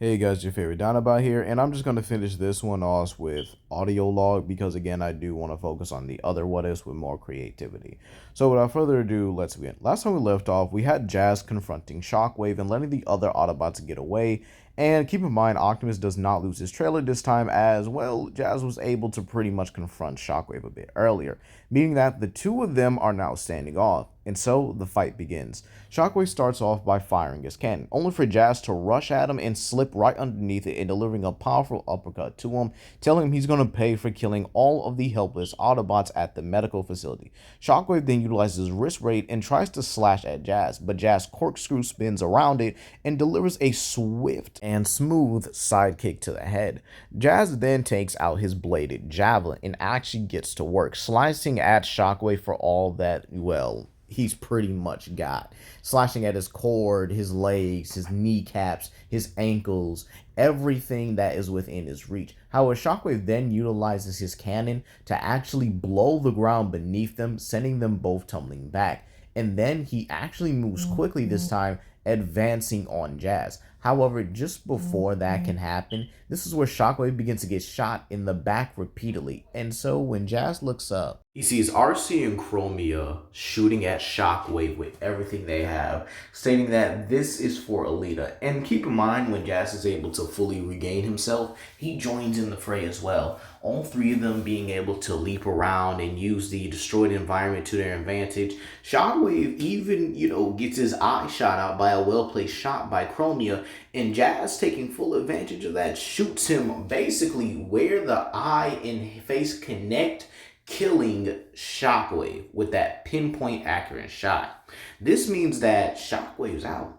Hey guys, your favorite Dinobot here, and I'm just going to finish this one off with audio log because again, I do want to focus on the other what ifs with more creativity. So without further ado, let's begin. Last time we left off, we had Jazz confronting Shockwave and letting the other Autobots get away. And keep in mind, Optimus does not lose his trailer this time as, well, Jazz was able to pretty much confront Shockwave a bit earlier, meaning that the two of them are now standing off. And so the fight begins. Shockwave starts off by firing his cannon, only for Jazz to rush at him and slip right underneath it and delivering a powerful uppercut to him, telling him he's going to pay for killing all of the helpless Autobots at the medical facility. Shockwave then utilizes wrist raid and tries to slash at Jazz, but Jazz corkscrew spins around it and delivers a swift and smooth sidekick to the head. Jazz then takes out his bladed javelin and actually gets to work, slicing at Shockwave for all that, well, he's pretty much got. Slashing at his cord, his legs, his kneecaps, his ankles, everything that is within his reach. However, Shockwave then utilizes his cannon to actually blow the ground beneath them, sending them both tumbling back. And then he actually moves quickly this time, advancing on Jazz. However, just before that can happen, this is where Shockwave begins to get shot in the back repeatedly. And so when Jazz looks up, he sees RC and Chromia shooting at Shockwave with everything they have, stating that this is for Alita. And keep in mind, when Jazz is able to fully regain himself, he joins in the fray as well. All three of them being able to leap around and use the destroyed environment to their advantage. Shockwave even, gets his eye shot out by a well-placed shot by Chromia, and Jazz, taking full advantage of that, shoots him basically where the eye and face connect, killing Shockwave with that pinpoint accurate shot. This means that Shockwave's out.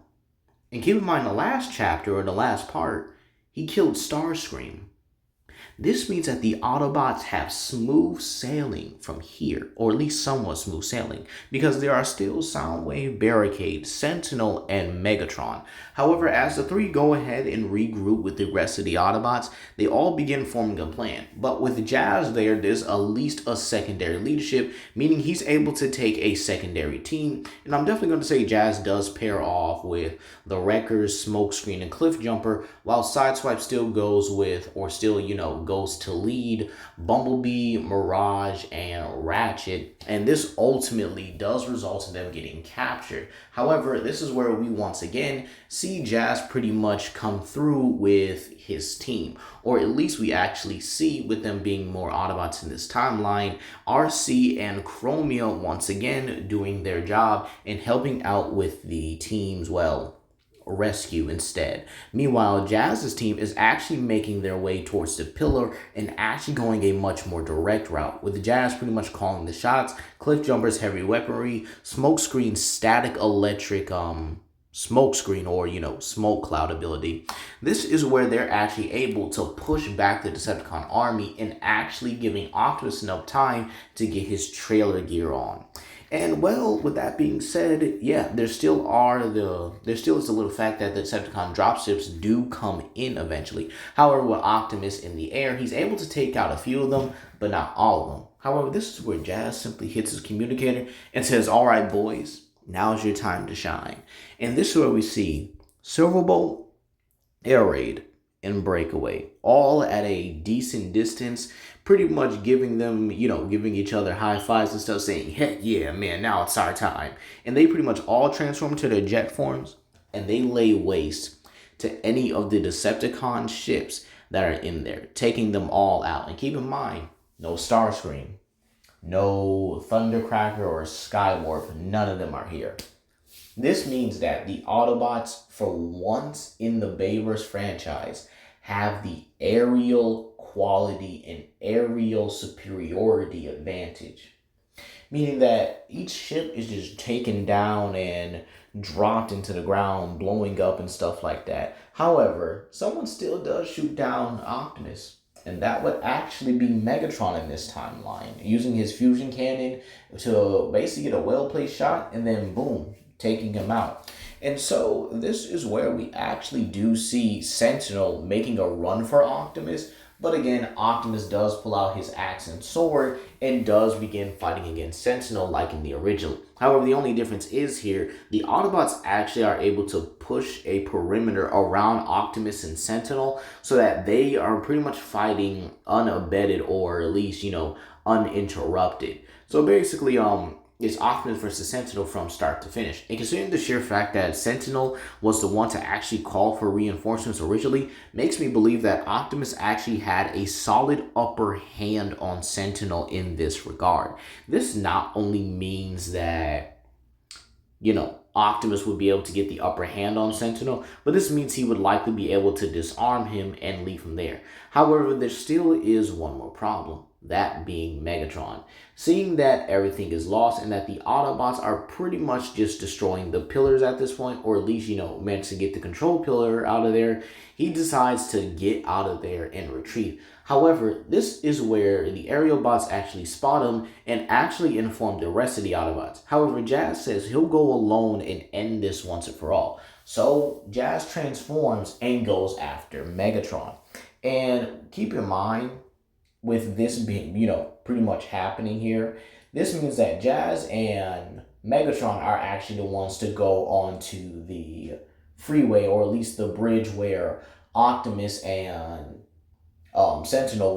And keep in mind, the last chapter, or the last part, he killed Starscream. This means that the Autobots have smooth sailing from here, or at least somewhat smooth sailing, because there are still Soundwave, Barricade, Sentinel, and Megatron. However, as the three go ahead and regroup with the rest of the Autobots, they all begin forming a plan. But with Jazz there's at least a secondary leadership, meaning he's able to take a secondary team. And I'm definitely going to say Jazz does pair off with the Wreckers, Smokescreen, and Cliffjumper, while Sideswipe still goes with, or still, goes to lead Bumblebee, Mirage, and Ratchet, and this ultimately does result in them getting captured. However, this is where we once again see Jazz pretty much come through with his team, or at least we actually see, with them being more Autobots in this timeline, RC and Chromia once again doing their job and helping out with the team's, rescue instead. Meanwhile, Jazz's team is actually making their way towards the pillar and actually going a much more direct route, with Jazz pretty much calling the shots, Cliffjumper's heavy weaponry, Smokescreen's static electric smokescreen, or smoke cloud ability. This is where they're actually able to push back the Decepticon army and actually giving Optimus enough time to get his trailer gear on. And with that being said, there still is the little fact that the Decepticon dropships do come in eventually. However, with Optimus in the air, he's able to take out a few of them, but not all of them. However, this is where Jazz simply hits his communicator and says, "All right, boys, now's your time to shine." And this is where we see Silverbolt, Air Raid, and Breakaway, all at a decent distance, pretty much giving them, giving each other high fives and stuff, saying, "Heck yeah, man, now it's our time." And they pretty much all transform to their jet forms, and they lay waste to any of the Decepticon ships that are in there, taking them all out. And keep in mind, no Starscream, no Thundercracker or Skywarp, none of them are here. This means that the Autobots, for once in the Bayverse franchise, have the aerial quality and aerial superiority advantage. Meaning that each ship is just taken down and dropped into the ground, blowing up and stuff like that. However, someone still does shoot down Optimus. And that would actually be Megatron in this timeline, using his fusion cannon to basically get a well-placed shot and then boom, taking him out. And so this is where we actually do see Sentinel making a run for Optimus, But again, Optimus does pull out his axe and sword and does begin fighting against Sentinel like in the original. However, the only difference is here, the Autobots actually are able to push a perimeter around Optimus and Sentinel so that they are pretty much fighting unabated, or at least, uninterrupted. So basically, it's Optimus versus Sentinel from start to finish. And considering the sheer fact that Sentinel was the one to actually call for reinforcements originally, makes me believe that Optimus actually had a solid upper hand on Sentinel in this regard. This not only means that, Optimus would be able to get the upper hand on Sentinel, but this means he would likely be able to disarm him and leave him there. However, there still is one more problem, that being Megatron. Seeing that everything is lost and that the Autobots are pretty much just destroying the pillars at this point, or at least, managed to get the control pillar out of there, he decides to get out of there and retreat. However, this is where the aerial bots actually spot him and actually inform the rest of the Autobots. However, Jazz says he'll go alone and end this once and for all. So Jazz transforms and goes after Megatron. And keep in mind, with this being, pretty much happening here, this means that Jazz and Megatron are actually the ones to go onto the freeway, or at least the bridge where Optimus and Sentinel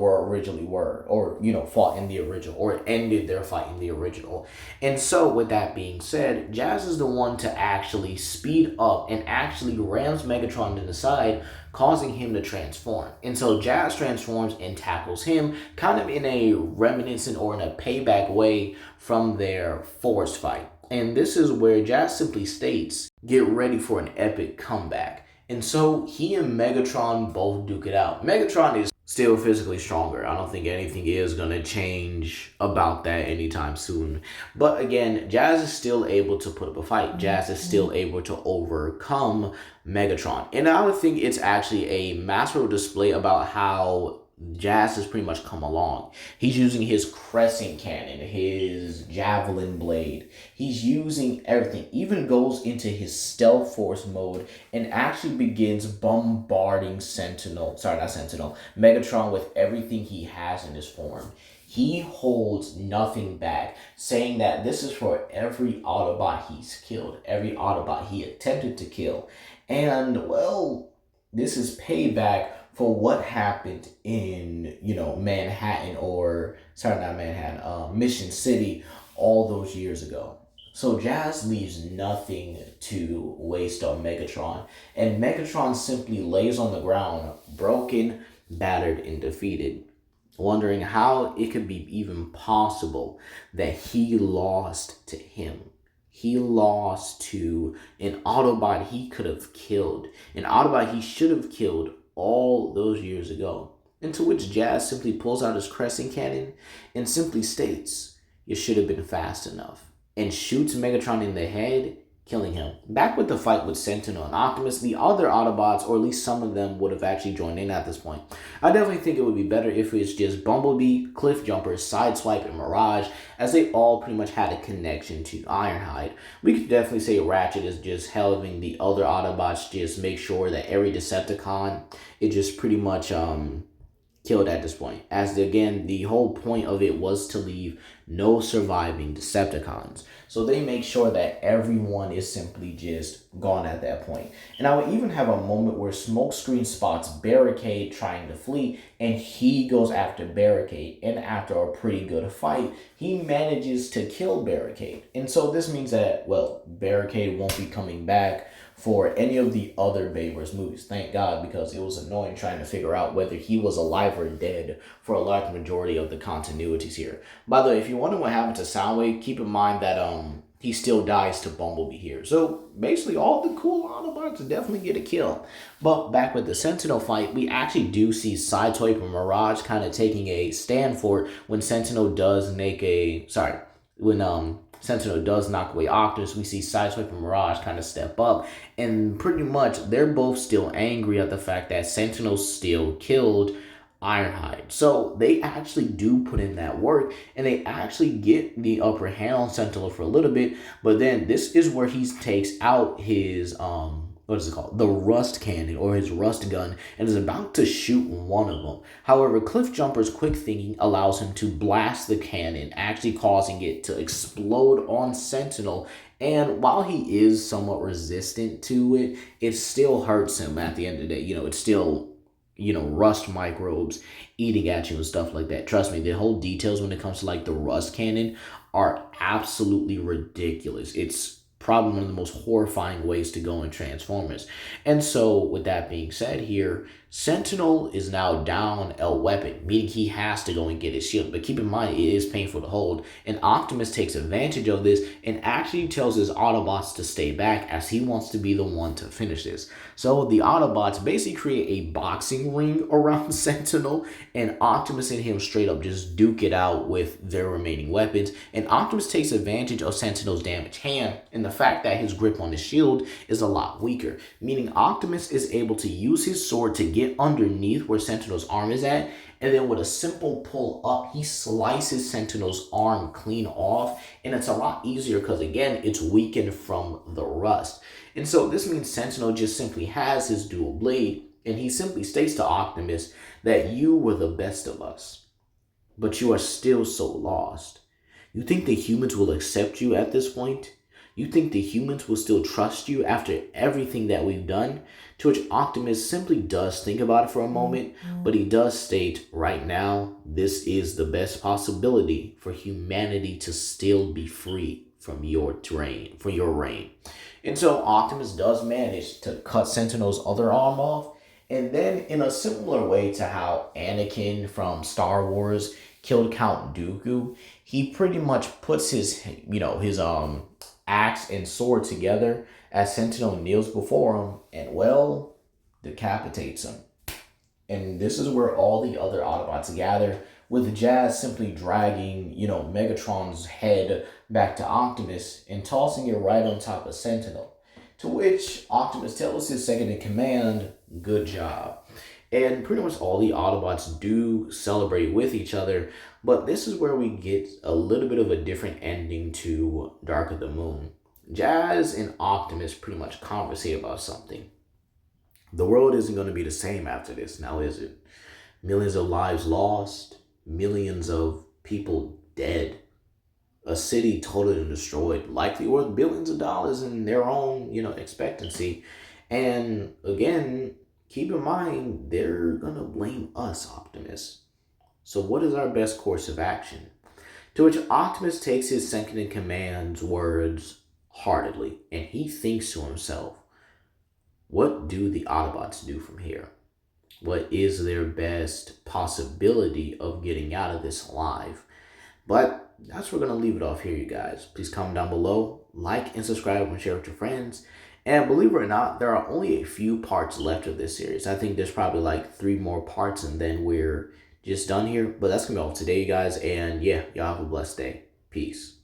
fought in the original, or ended their fight in the original. And so with that being said, Jazz is the one to actually speed up and actually rams Megatron in the side, causing him to transform. And so Jazz transforms and tackles him, kind of in a reminiscent or in a payback way from their forest fight. And this is where Jazz simply states, "Get ready for an epic comeback." And so he and Megatron both duke it out. Megatron is still physically stronger. I don't think anything is going to change about that anytime soon. But again, Jazz is still able to put up a fight. Jazz is still able to overcome Megatron. And I would think it's actually a masterful display about how Jazz has pretty much come along. He's using his crescent cannon, his javelin blade. He's using everything. Even goes into his stealth force mode and actually begins bombarding Megatron with everything he has in his form. He holds nothing back, saying that this is for every Autobot he's killed, every Autobot he attempted to kill. And, well, this is payback for what happened in, Mission City all those years ago. So Jazz leaves nothing to waste on Megatron, and Megatron simply lays on the ground, broken, battered, and defeated, wondering how it could be even possible that he lost to him. He lost to an Autobot he could have killed, an Autobot he should have killed all those years ago. Into which Jazz simply pulls out his crescent cannon and simply states, "You should have been fast enough," and shoots Megatron in the head, killing him. Back with the fight with Sentinel and Optimus, the other Autobots, or at least some of them, would have actually joined in at this point. I definitely think it would be better if it's just Bumblebee, Cliffjumper, Sideswipe, and Mirage, as they all pretty much had a connection to Ironhide. We could definitely say Ratchet is just helping the other Autobots just make sure that every Decepticon is just pretty much killed at this point. Again, the whole point of it was to leave no surviving Decepticons. So they make sure that everyone is simply just gone at that point. And I would even have a moment where Smokescreen spots Barricade trying to flee, and he goes after Barricade. And after a pretty good fight, he manages to kill Barricade. And so this means that, well, Barricade won't be coming back for any of the other Bayverse movies. Thank God, because it was annoying trying to figure out whether he was alive or dead for a large majority of the continuities here. By the way, if you wonder what happened to Soundwave, keep in mind that he still dies to Bumblebee here. So basically all the cool Autobots definitely get a kill. But back with the Sentinel fight, we actually do see Sideswipe and Mirage kind of taking a stand for it when Sentinel does Sentinel does knock away Optimus. We see Sideswipe and Mirage kind of step up, and pretty much they're both still angry at the fact that Sentinel still killed Ironhide. So they actually do put in that work, and they actually get the upper hand on Sentinel for a little bit, but then this is where he takes out his what is it called? The rust cannon or his rust gun and is about to shoot one of them. However, Cliffjumper's quick thinking allows him to blast the cannon, actually causing it to explode on Sentinel. And while he is somewhat resistant to it, it still hurts him at the end of the day. It's still, rust microbes eating at you and stuff like that. Trust me, the whole details when it comes to like the rust cannon are absolutely ridiculous. It's probably one of the most horrifying ways to go in Transformers. And so, with that being said here, Sentinel is now down a weapon, meaning he has to go and get his shield. But keep in mind, it is painful to hold. And Optimus takes advantage of this and actually tells his Autobots to stay back as he wants to be the one to finish this. So the Autobots basically create a boxing ring around Sentinel, and Optimus and him straight up just duke it out with their remaining weapons. And Optimus takes advantage of Sentinel's damaged hand and the fact that his grip on the shield is a lot weaker, meaning Optimus is able to use his sword to get underneath where Sentinel's arm is at, and then with a simple pull up, he slices Sentinel's arm clean off, and it's a lot easier because, again, it's weakened from the rust. And so this means Sentinel just simply has his dual blade, and he simply states to Optimus that you were the best of us, but you are still so lost. You think the humans will accept you at this point? You think the humans will still trust you after everything that we've done? To which Optimus simply does think about it for a moment, but he does state, right now, this is the best possibility for humanity to still be free from your reign. And so Optimus does manage to cut Sentinel's other arm off, and then in a similar way to how Anakin from Star Wars killed Count Dooku, he pretty much puts his axe and sword together as Sentinel kneels before him and, well, decapitates him. And this is where all the other Autobots gather, with Jazz simply dragging, Megatron's head back to Optimus and tossing it right on top of Sentinel. To which Optimus tells his second in command, good job. And pretty much all the Autobots do celebrate with each other, but this is where we get a little bit of a different ending to Dark of the Moon. Jazz and Optimus pretty much conversate about something. The world isn't going to be the same after this, now is it? Millions of lives lost, millions of people dead, a city totally destroyed, likely worth billions of dollars in their own, expectancy. And again, keep in mind, they're gonna blame us, Optimus. So what is our best course of action? To which Optimus takes his second in command's words heartedly, and he thinks to himself, what do the Autobots do from here? What is their best possibility of getting out of this alive? But that's where we're going to leave it off here, you guys. Please comment down below, like and subscribe and share with your friends. And believe it or not, there are only a few parts left of this series. I think there's probably like 3 more parts and then we're just done here. But that's going to be all today, you guys. And yeah, y'all have a blessed day. Peace.